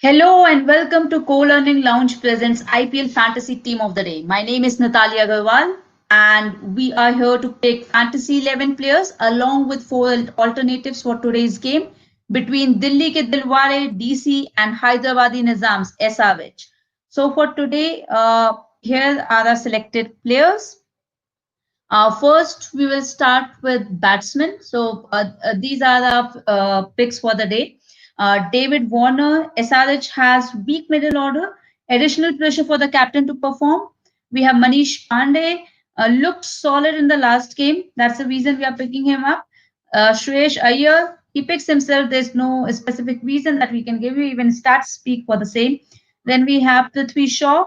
Hello and welcome to Co-Learning Lounge presents IPL Fantasy Team of the Day. My name is Natalia Agarwal and we are here to pick Fantasy 11 players along with four alternatives for today's game between Delhi ke Dilwale, DC and Hyderabadi Nizams SRH. So for today, here are the selected players. First, we will start with batsmen. These are the picks for the day. David Warner, SRH has weak middle order, additional pressure for the captain to perform. We have Manish Pandey, looked solid in the last game. That's the reason we are picking him up. Shreyesh Iyer, he picks himself. There's no specific reason that we can give you. Even stats speak for the same. Then we have Prithvi Shaw,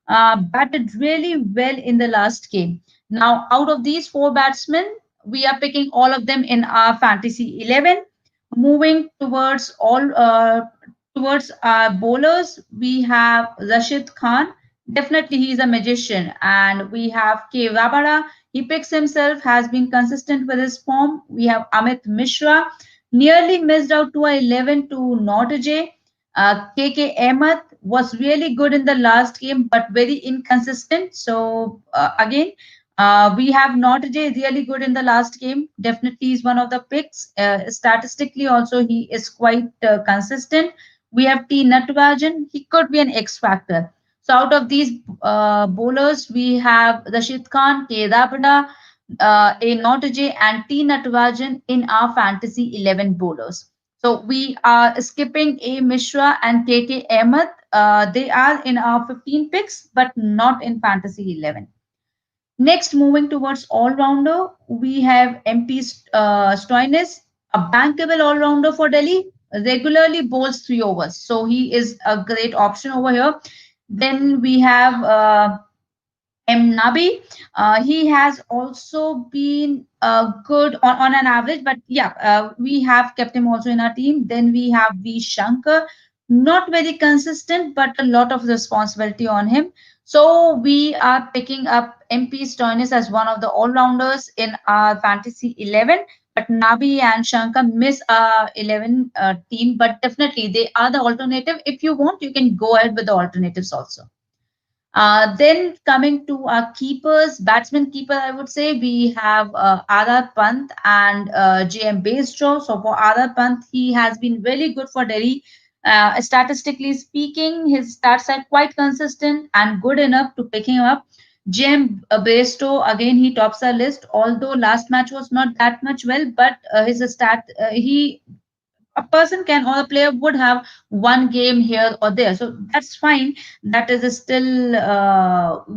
batted really well in the last game. Now, out of these four batsmen, we are picking all of them in our fantasy 11. Moving towards our bowlers, we have Rashid Khan. Definitely, he is a magician, and we have K. Rabada. He picks himself, has been consistent with his form. We have Amit Mishra, nearly missed out to a 11 to Notaje. KK Ahmed was really good in the last game, but very inconsistent. We have Notaje really good in the last game. Definitely is one of the picks. Statistically, also he is quite consistent. We have T Natarajan. He could be an X factor. So out of these bowlers, we have Rashid Khan, K. Rabada, A. Notaje, and T Natarajan in our fantasy 11 bowlers. So we are skipping A. Mishra and KK Ahmed. They are in our 15 picks, but not in fantasy 11. Next, moving towards all-rounder, we have MP Stoinis, a bankable all-rounder for Delhi, regularly bowls 3 overs. So he is a great option over here. Then we have M. Nabi. He has also been good on an average, but yeah, we have kept him also in our team. Then we have V. Shankar, not very consistent, but a lot of responsibility on him. So we are picking up MP Stoinis as one of the all-rounders in our fantasy 11. But Nabi and Shankar miss our 11 team, but definitely they are the alternative. If you want, you can go ahead with the alternatives also. Then coming to our keepers, batsman keeper, I would say we have Adar Pant and JM Bairstow. So for Adar Pant, he has been really good for Delhi. Statistically speaking, his stats are quite consistent and good enough to pick him up. JM Bairstow, again, he tops our list. Although last match was not that much well, but his stat, he a person can or a player would have one game here or there, so that's fine. That is still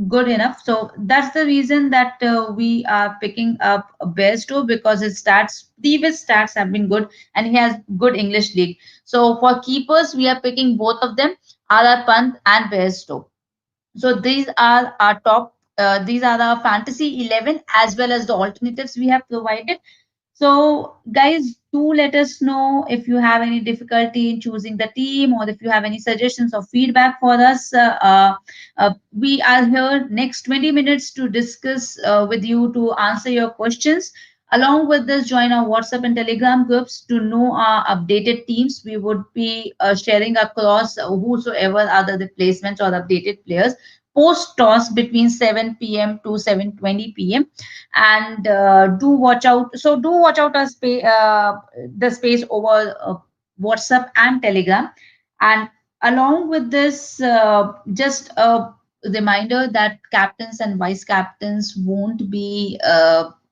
good enough. So that's the reason that we are picking up Bairstow, because his previous stats have been good and he has good English league. So for keepers, we are picking both of them, Ala Pant and Bairstow. So these are our top these are the fantasy 11 as well as the alternatives we have provided. So, guys, do let us know if you have any difficulty in choosing the team, or if you have any suggestions or feedback for us. We are here next 20 minutes to discuss with you, to answer your questions. Along with this, join our WhatsApp and Telegram groups to know our updated teams. We would be sharing across whosoever are the replacements or updated players post toss between 7 p.m. to 7:20 p.m. And do watch out the space over WhatsApp and Telegram. And along with this, just a reminder that captains and vice captains won't be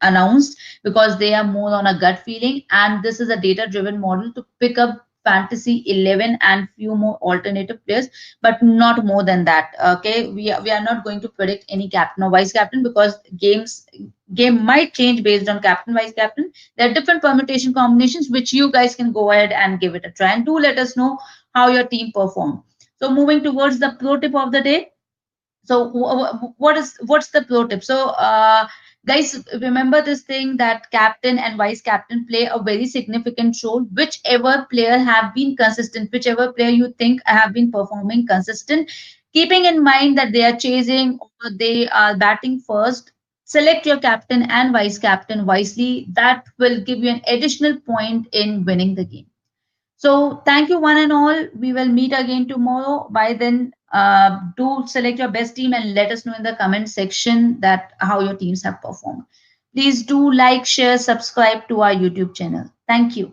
announced, because they are more on a gut feeling, and this is a data driven model to pick up fantasy 11 and few more alternative players, but not more than that. Okay, we are not going to predict any captain or vice captain, because game might change based on captain vice captain. There are different permutation combinations which you guys can go ahead and give it a try, and do let us know how your team performed. So moving towards the pro tip of the day. So what's the pro tip? So guys, remember this thing, that captain and vice captain play a very significant role. Whichever player have been consistent, whichever player you think have been performing consistent, keeping in mind that they are chasing or they are batting first, select your captain and vice captain wisely. That will give you an additional point in winning the game. So thank you one and all. We will meet again tomorrow. By then, do select your best team and let us know in the comment section that how your teams have performed. Please do like, share, subscribe to our YouTube channel. Thank you.